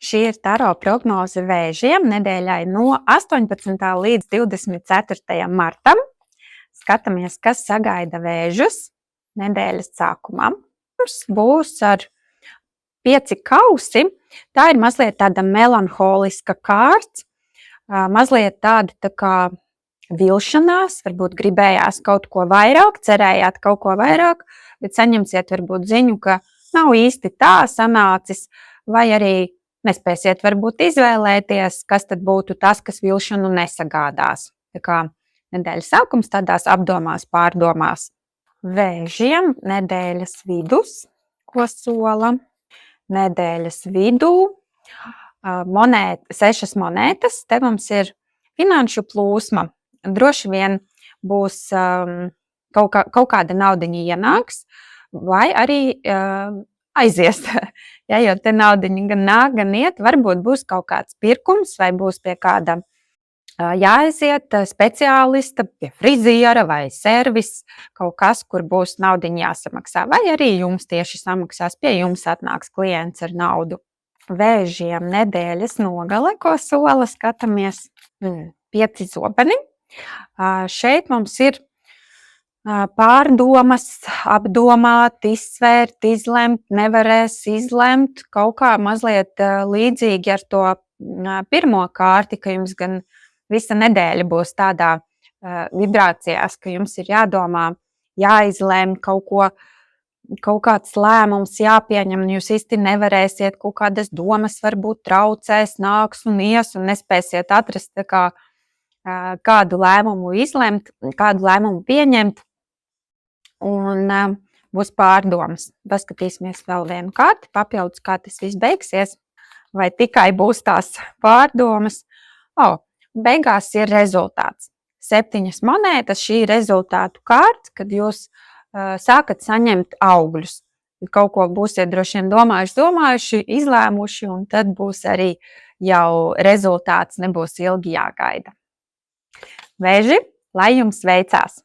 Šī ir taro prognoze Vēžiem nedēļai no 18. līdz 24. martam. Skatāmies, kas sagaida Vēžus nedēļas sākumā. Mums būs ar 5 kausi. Tā ir mazliet tāda melanholiska kārts, mazliet tāda tā kā vilšanās, varbūt gribējās kaut ko vairāk, cerējāt kaut ko vairāk, bet saņemsiet varbūt ziņu, ka nav īsti tā sanācis, vai arī nespēsiet varbūt izvēlēties, kas tad būtu tas, kas vilšanu nesagādās. Tā kā nedēļas sākums tādās apdomās, pārdomās. Vēžiem nedēļas vidus, ko sola. Nedēļas vidū 6 monētas, te mums ir finanšu plūsma. Droši vien būs kaut kāda naudiņa ienāks, vai arī aizies. Ja, jo te naudiņa gan nāk, gan iet, varbūt būs kaut kāds pirkums, vai būs pie kāda jāaiziet speciālista, pie friziera vai servis, kaut kas, kur būs naudiņa jāsamaksā, vai arī jums tieši samaksās, pie jums atnāks klients ar naudu. Vēžiem nedēļas nogale, ko sola, skatāmies 5 zobeni. Šeit mums ir pārdomas, apdomāt, izsvērt, izlemt, nevarēs izlemt, kaut kā mazliet līdzīgi ar to pirmo kārti, ka jums gan visa nedēļa būs tādā vibrācijās, ka jums ir jādomā, jāizlem kaut kāds lēmums jāpieņem, un jūs īsti nevarēsiet, kaut kādas domas varbūt traucēs, nāks un ies, un nespēsiet atrast kādu lēmumu izlemt, kādu lēmumu pieņemt, un būs pārdomas. Paskatīsimies vēl vienu kārti, papildus, kā tas viss beigsies, vai tikai būs tās pārdomas. Beigās ir rezultāts. 7 monētas, šī ir rezultātu kārta, kad jūs sākat saņemt augļus. Kaut ko būsiet droši vien domājuši, izlēmuši, un tad būs arī jau rezultāts, nebūs ilgi jāgaida. Vēži, lai jums veicās!